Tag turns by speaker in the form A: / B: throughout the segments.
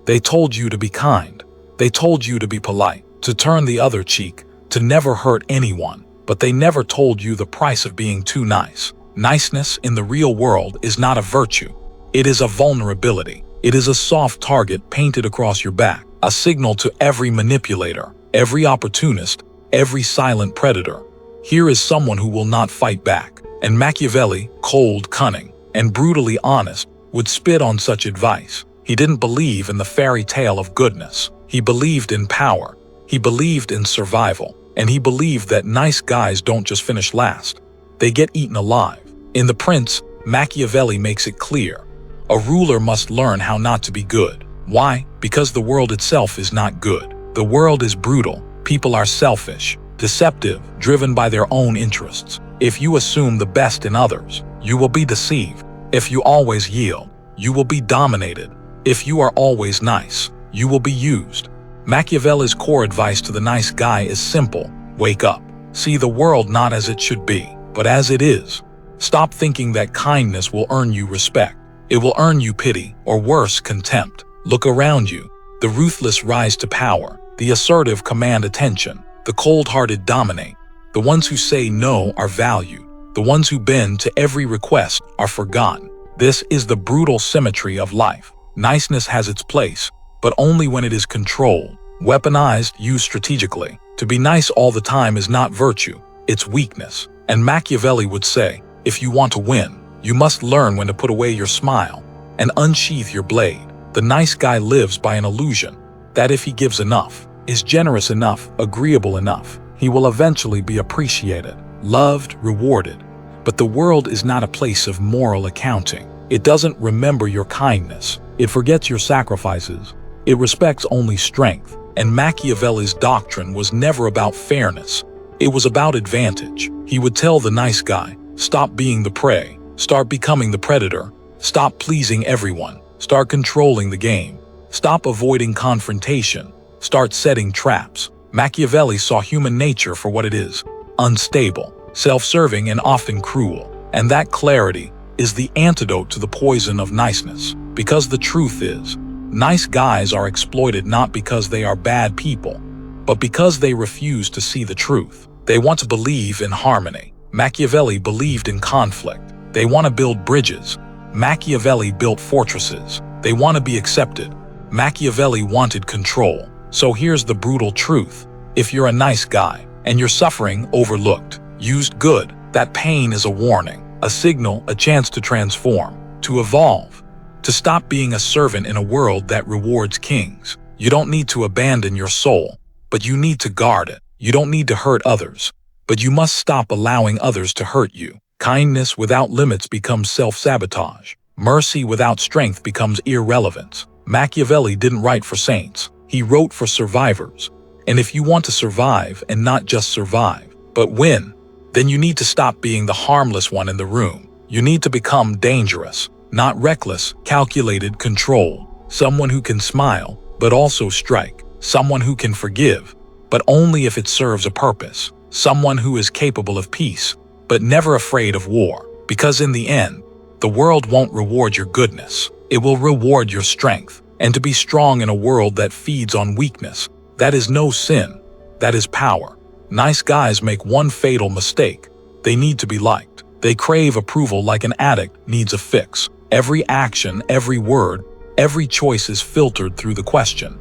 A: They told you to be kind. They told you to be polite, to turn the other cheek, to never hurt anyone. But they never told you the price of being too nice. Niceness in the real world is not a virtue. It is a vulnerability. It is a soft target painted across your back, a signal to every manipulator, every opportunist, every silent predator. Here is someone who will not fight back. And Machiavelli, cold, cunning, and brutally honest, would spit on such advice. He didn't believe in the fairy tale of goodness. He believed in power. He believed in survival. And he believed that nice guys don't just finish last. They get eaten alive. In The Prince, Machiavelli makes it clear. A ruler must learn how not to be good. Why? Because the world itself is not good. The world is brutal. People are selfish, deceptive, driven by their own interests. If you assume the best in others, you will be deceived. If you always yield, you will be dominated. If you are always nice, you will be used. Machiavelli's core advice to the nice guy is simple. Wake up. See the world not as it should be, but as it is. Stop thinking that kindness will earn you respect. It will earn you pity, or worse, contempt. Look around you. The ruthless rise to power. The assertive command attention. The cold-hearted dominate. The ones who say no are valued. The ones who bend to every request are forgotten. This is the brutal symmetry of life. Niceness has its place, but only when it is controlled, weaponized, used strategically. To be nice all the time is not virtue, it's weakness. And Machiavelli would say, if you want to win, you must learn when to put away your smile and unsheath your blade. The nice guy lives by an illusion that if he gives enough, is generous enough, agreeable enough, he will eventually be appreciated, loved, rewarded. But the world is not a place of moral accounting. It doesn't remember your kindness. It forgets your sacrifices. It respects only strength. And Machiavelli's doctrine was never about fairness. It was about advantage. He would tell the nice guy, stop being the prey, start becoming the predator, stop pleasing everyone, start controlling the game, stop avoiding confrontation, start setting traps. Machiavelli saw human nature for what it is, unstable, self-serving, and often cruel. And that clarity is the antidote to the poison of niceness. Because the truth is, nice guys are exploited not because they are bad people, but because they refuse to see the truth. They want to believe in harmony. Machiavelli believed in conflict. They want to build bridges. Machiavelli built fortresses. They want to be accepted. Machiavelli wanted control. So here's the brutal truth. If you're a nice guy and you're suffering, overlooked, used good, that pain is a warning, a signal, a chance to transform, to evolve, to stop being a servant in a world that rewards kings. You don't need to abandon your soul, but you need to guard it. You don't need to hurt others, but you must stop allowing others to hurt you. Kindness without limits becomes self-sabotage. Mercy without strength becomes irrelevance. Machiavelli didn't write for saints. He wrote for survivors. And if you want to survive and not just survive, but win, then you need to stop being the harmless one in the room. You need to become dangerous, not reckless, calculated, controlled. Someone who can smile, but also strike. Someone who can forgive, but only if it serves a purpose. Someone who is capable of peace, but never afraid of war. Because in the end, the world won't reward your goodness. It will reward your strength. And to be strong in a world that feeds on weakness, that is no sin. That is power. Nice guys make one fatal mistake. They need to be liked. They crave approval like an addict needs a fix. Every action, every word, every choice is filtered through the question,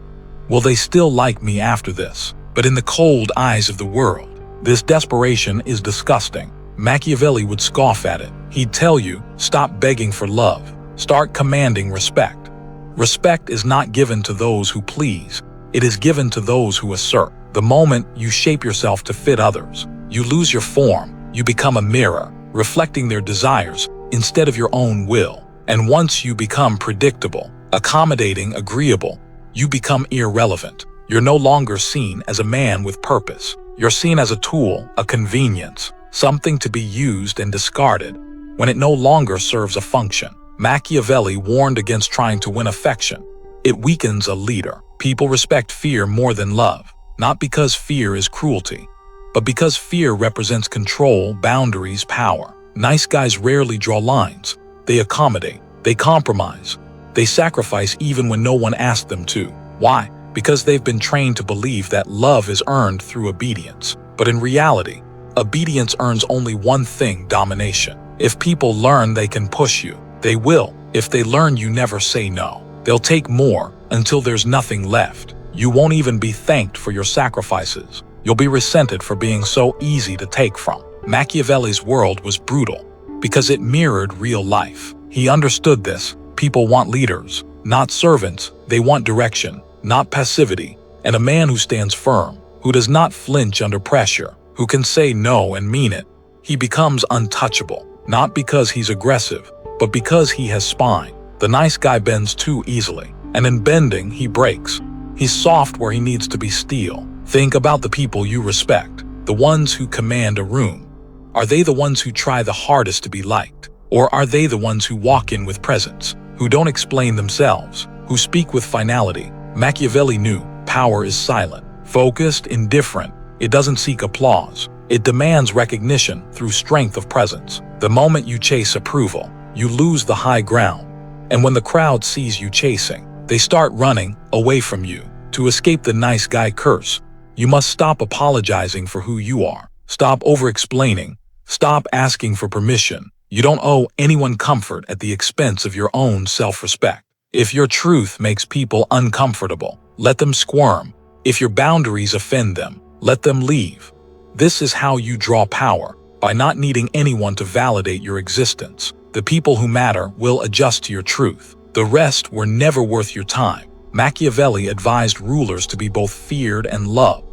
A: will they still like me after this? But in the cold eyes of the world, this desperation is disgusting. Machiavelli would scoff at it. He'd tell you, stop begging for love. Start commanding respect. Respect is not given to those who please. It is given to those who assert. The moment you shape yourself to fit others, you lose your form. You become a mirror, reflecting their desires instead of your own will. And once you become predictable, accommodating, agreeable, you become irrelevant. You're no longer seen as a man with purpose. You're seen as a tool, a convenience, something to be used and discarded when it no longer serves a function. Machiavelli warned against trying to win affection. It weakens a leader. People respect fear more than love, not because fear is cruelty, but because fear represents control, boundaries, power. Nice guys rarely draw lines. They accommodate. They compromise. They sacrifice even when no one asked them to. Why? Because they've been trained to believe that love is earned through obedience. But in reality, obedience earns only one thing: domination. If people learn they can push you, they will. If they learn you never say no, they'll take more until there's nothing left. You won't even be thanked for your sacrifices. You'll be resented for being so easy to take from. Machiavelli's world was brutal because it mirrored real life. He understood this. People want leaders, not servants. They want direction, not passivity. And a man who stands firm, who does not flinch under pressure, who can say no and mean it, he becomes untouchable. Not because he's aggressive, but because he has spine. The nice guy bends too easily, and in bending, he breaks. He's soft where he needs to be steel. Think about the people you respect, the ones who command a room. Are they the ones who try the hardest to be liked? Or are they the ones who walk in with presence, who don't explain themselves, who speak with finality? Machiavelli knew power is silent, focused, indifferent. It doesn't seek applause. It demands recognition through strength of presence. The moment you chase approval, you lose the high ground. And when the crowd sees you chasing, they start running away from you. To escape the nice guy curse, you must stop apologizing for who you are. Stop over-explaining. Stop asking for permission. You don't owe anyone comfort at the expense of your own self-respect. If your truth makes people uncomfortable, let them squirm. If your boundaries offend them, let them leave. This is how you draw power, by not needing anyone to validate your existence. The people who matter will adjust to your truth. The rest were never worth your time. Machiavelli advised rulers to be both feared and loved.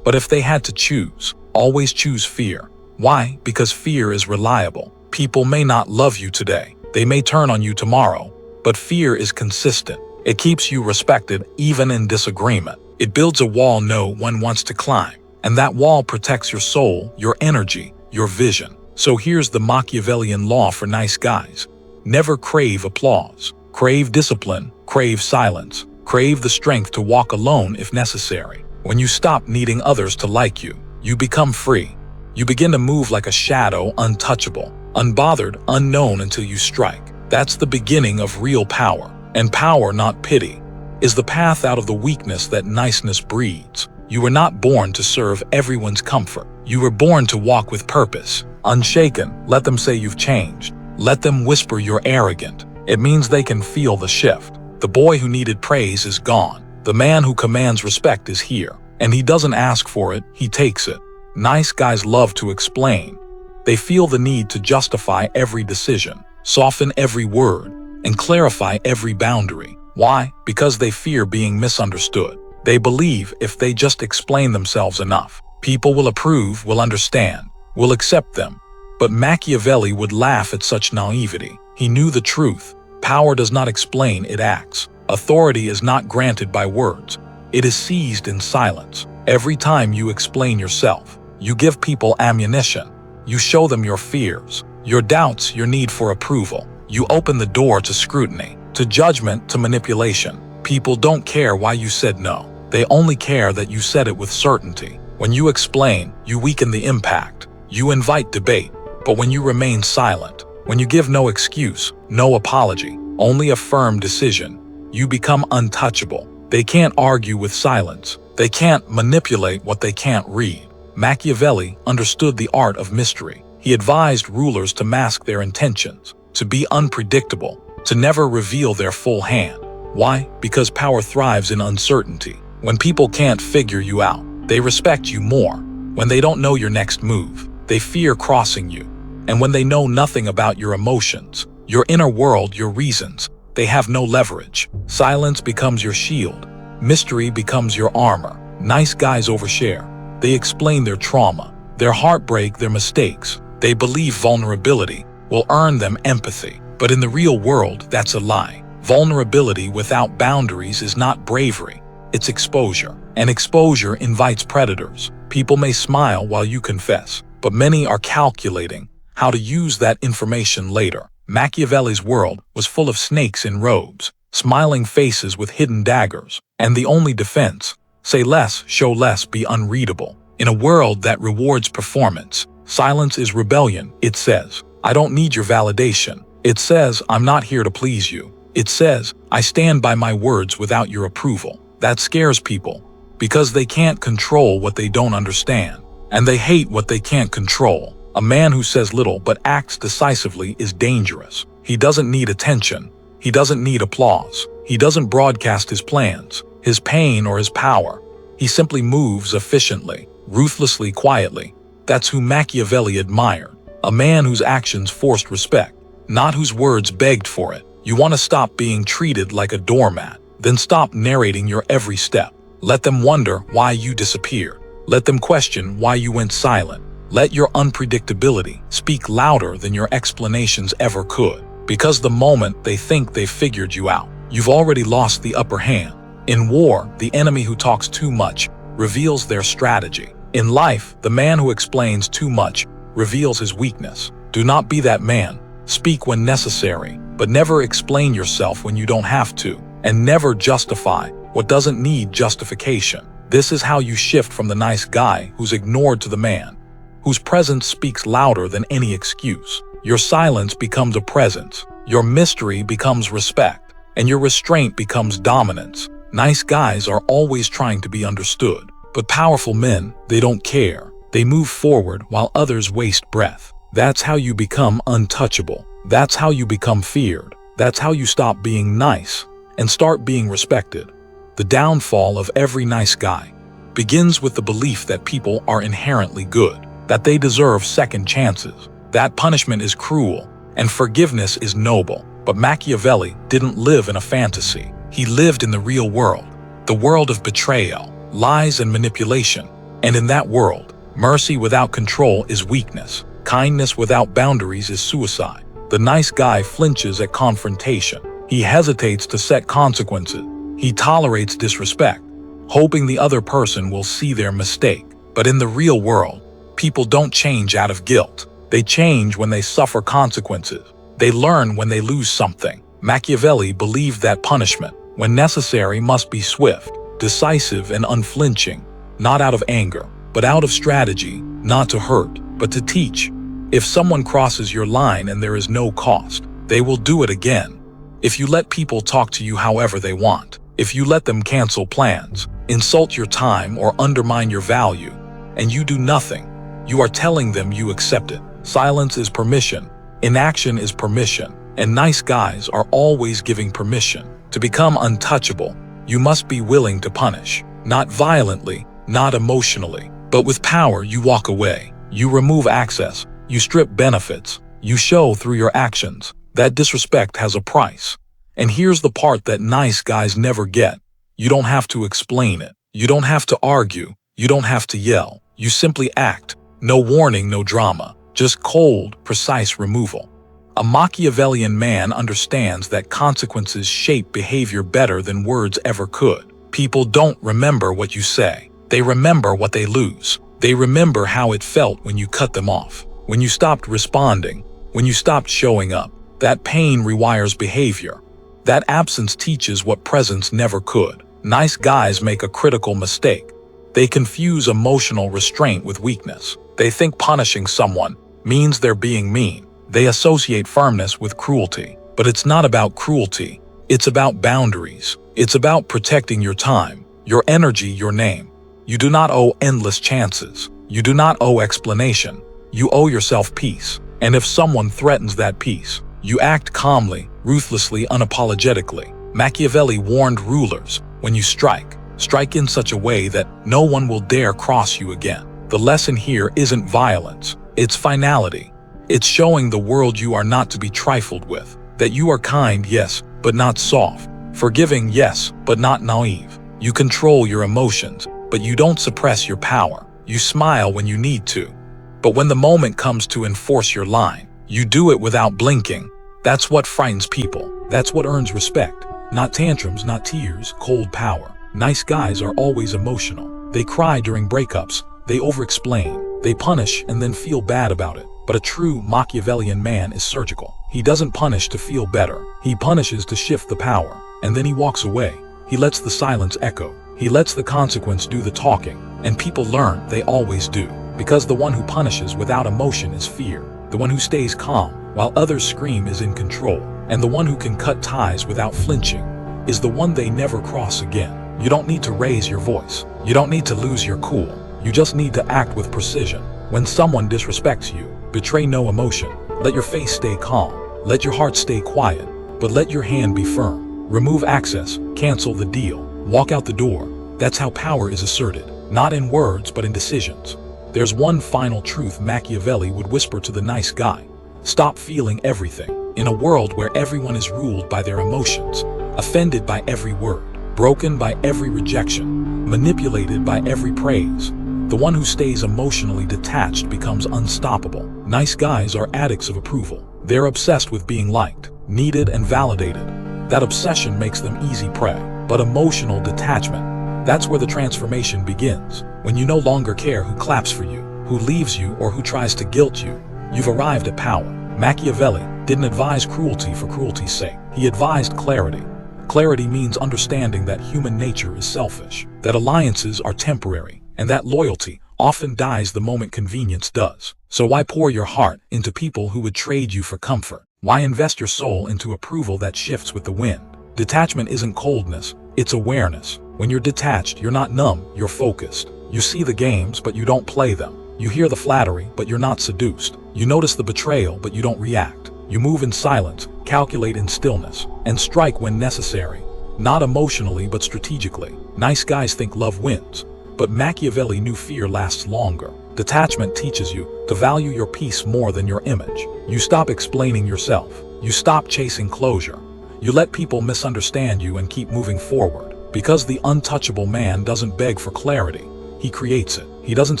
A: But if they had to choose, always choose fear. Why? Because fear is reliable. People may not love you today. They may turn on you tomorrow. But fear is consistent. It keeps you respected even in disagreement. It builds a wall no one wants to climb. And that wall protects your soul, your energy, your vision. So here's the Machiavellian law for nice guys. Never crave applause. Crave discipline. Crave silence. Crave the strength to walk alone if necessary. When you stop needing others to like you, you become free. You begin to move like a shadow, untouchable, unbothered, unknown until you strike. That's the beginning of real power. And power, not pity, is the path out of the weakness that niceness breeds. You were not born to serve everyone's comfort. You were born to walk with purpose. Unshaken, let them say you've changed. Let them whisper you're arrogant. It means they can feel the shift. The boy who needed praise is gone. The man who commands respect is here. And he doesn't ask for it, he takes it. Nice guys love to explain. They feel the need to justify every decision, soften every word, and clarify every boundary. Why? Because they fear being misunderstood. They believe if they just explain themselves enough, people will approve, will understand, will accept them. But Machiavelli would laugh at such naivety. He knew the truth. Power does not explain, it acts. Authority is not granted by words. It is seized in silence. Every time you explain yourself, you give people ammunition. You show them your fears, your doubts, your need for approval. You open the door to scrutiny, to judgment, to manipulation. People don't care why you said no. They only care that you said it with certainty. When you explain, you weaken the impact. You invite debate. But when you remain silent, when you give no excuse, no apology, only a firm decision, you become untouchable. They can't argue with silence. They can't manipulate what they can't read. Machiavelli understood the art of mystery. He advised rulers to mask their intentions, to be unpredictable, to never reveal their full hand. Why? Because power thrives in uncertainty. When people can't figure you out, they respect you more. When they don't know your next move, they fear crossing you. And when they know nothing about your emotions, your inner world, your reasons, they have no leverage. Silence becomes your shield. Mystery becomes your armor. Nice guys overshare. They explain their trauma, their heartbreak, their mistakes. They believe vulnerability will earn them empathy. But in the real world, that's a lie. Vulnerability without boundaries is not bravery. It's exposure. And exposure invites predators. People may smile while you confess, but many are calculating how to use that information later. Machiavelli's world was full of snakes in robes, smiling faces with hidden daggers, and the only defense: say less, show less, be unreadable. In a world that rewards performance, silence is rebellion. It says, I don't need your validation. It says, I'm not here to please you. It says, I stand by my words without your approval. That scares people, because they can't control what they don't understand, and they hate what they can't control. A man who says little but acts decisively is dangerous. He doesn't need attention. He doesn't need applause. He doesn't broadcast his plans, his pain, or his power. He simply moves efficiently, ruthlessly, quietly. That's who Machiavelli admired. A man whose actions forced respect, not whose words begged for it. You want to stop being treated like a doormat? Then stop narrating your every step. Let them wonder why you disappeared. Let them question why you went silent. Let your unpredictability speak louder than your explanations ever could. Because the moment they think they've figured you out, you've already lost the upper hand. In war, the enemy who talks too much reveals their strategy. In life, the man who explains too much reveals his weakness. Do not be that man. Speak when necessary, but never explain yourself when you don't have to, and never justify what doesn't need justification. This is how you shift from the nice guy who's ignored to the man whose presence speaks louder than any excuse. Your silence becomes a presence, your mystery becomes respect, and your restraint becomes dominance. Nice guys are always trying to be understood, but powerful men, they don't care. They move forward while others waste breath. That's how you become untouchable. That's how you become feared. That's how you stop being nice and start being respected. The downfall of every nice guy begins with the belief that people are inherently good, that they deserve second chances, that punishment is cruel, and forgiveness is noble. But Machiavelli didn't live in a fantasy. He lived in the real world, the world of betrayal, lies, and manipulation. And in that world, mercy without control is weakness. Kindness without boundaries is suicide. The nice guy flinches at confrontation. He hesitates to set consequences. He tolerates disrespect, hoping the other person will see their mistake. But in the real world, people don't change out of guilt. They change when they suffer consequences. They learn when they lose something. Machiavelli believed that punishment, when necessary, must be swift, decisive, and unflinching, not out of anger, but out of strategy, not to hurt, but to teach. If someone crosses your line and there is no cost, they will do it again. If you let people talk to you however they want, if you let them cancel plans, insult your time, or undermine your value, and you do nothing, you are telling them you accept it. Silence is permission. Inaction is permission. And nice guys are always giving permission. To become untouchable, you must be willing to punish. Not violently, not emotionally, but with power. You walk away. You remove access. You strip benefits. You show through your actions that disrespect has a price. And here's the part that nice guys never get. You don't have to explain it. You don't have to argue. You don't have to yell. You simply act. No warning, no drama. Just cold, precise removal. A Machiavellian man understands that consequences shape behavior better than words ever could. People don't remember what you say. They remember what they lose. They remember how it felt when you cut them off, when you stopped responding, when you stopped showing up. That pain rewires behavior. That absence teaches what presence never could. Nice guys make a critical mistake. They confuse emotional restraint with weakness. They think punishing someone means they're being mean. They associate firmness with cruelty. But it's not about cruelty. It's about boundaries. It's about protecting your time, your energy, your name. You do not owe endless chances. You do not owe explanation. You owe yourself peace. And if someone threatens that peace, you act calmly, ruthlessly, unapologetically. Machiavelli warned rulers, when you strike in such a way that no one will dare cross you again. The lesson here isn't violence. It's finality. It's showing the world you are not to be trifled with, that you are kind, yes, but not soft, forgiving, yes, but not naive. You control your emotions, but you don't suppress your power. You smile when you need to. But when the moment comes to enforce your line, you do it without blinking. That's what frightens people. That's what earns respect. Not tantrums, not tears, cold power. Nice guys are always emotional. They cry during breakups. They over-explain. They punish and then feel bad about it. But a true Machiavellian man is surgical. He doesn't punish to feel better. He punishes to shift the power. And then he walks away. He lets the silence echo. He lets the consequence do the talking. And people learn, they always do. Because the one who punishes without emotion is fear. The one who stays calm while others scream is in control. And the one who can cut ties without flinching is the one they never cross again. You don't need to raise your voice. You don't need to lose your cool. You just need to act with precision. When someone disrespects you, betray no emotion. Let your face stay calm. Let your heart stay quiet. But let your hand be firm. Remove access. Cancel the deal. Walk out the door. That's how power is asserted. Not in words, but in decisions. There's one final truth Machiavelli would whisper to the nice guy. Stop feeling everything. In a world where everyone is ruled by their emotions, offended by every word, broken by every rejection, manipulated by every praise, the one who stays emotionally detached becomes unstoppable. Nice guys are addicts of approval. They're obsessed with being liked, needed, and validated. That obsession makes them easy prey. But emotional detachment, that's where the transformation begins. When you no longer care who claps for you, who leaves you, or who tries to guilt you, you've arrived at power. Machiavelli didn't advise cruelty for cruelty's sake. He advised clarity. Clarity means understanding that human nature is selfish, that alliances are temporary, and that loyalty often dies the moment convenience does. So why pour your heart into people who would trade you for comfort? Why invest your soul into approval that shifts with the wind? Detachment isn't coldness, it's awareness. When you're detached, you're not numb, you're focused. You see the games, but you don't play them. You hear the flattery, but you're not seduced. You notice the betrayal, but you don't react. You move in silence, calculate in stillness, and strike when necessary. Not emotionally, but strategically. Nice guys think love wins, but Machiavelli knew fear lasts longer. Detachment teaches you to value your peace more than your image. You stop explaining yourself. You stop chasing closure. You let people misunderstand you and keep moving forward. Because the untouchable man doesn't beg for clarity, he creates it. He doesn't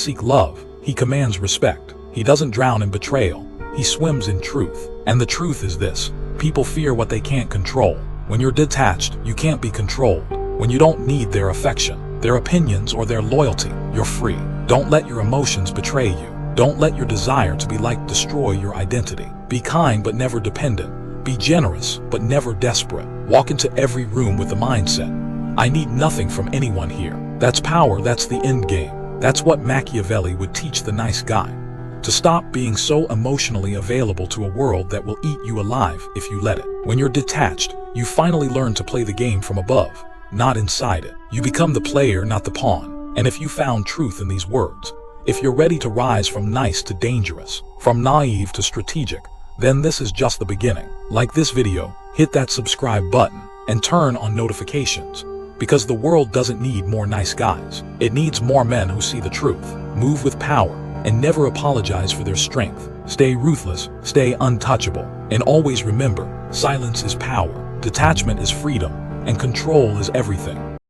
A: seek love, he commands respect. He doesn't drown in betrayal, he swims in truth. And the truth is this: people fear what they can't control. When you're detached, you can't be controlled. When you don't need their affection, their opinions, or their loyalty, you're free. Don't let your emotions betray you. Don't let your desire to be liked destroy your identity. Be kind but never dependent. Be generous but never desperate. Walk into every room with the mindset, I need nothing from anyone here. That's power, that's the end game. That's what Machiavelli would teach the nice guy. To stop being so emotionally available to a world that will eat you alive if you let it. When you're detached, you finally learn to play the game from above, not inside it. You become the player, not the pawn. And if you found truth in these words, if you're ready to rise from nice to dangerous, from naive to strategic, then this is just the beginning. Like this video, hit that subscribe button, and turn on notifications. Because the world doesn't need more nice guys. It needs more men who see the truth, move with power, and never apologize for their strength. Stay ruthless, stay untouchable, and always remember, silence is power, detachment is freedom, and control is everything.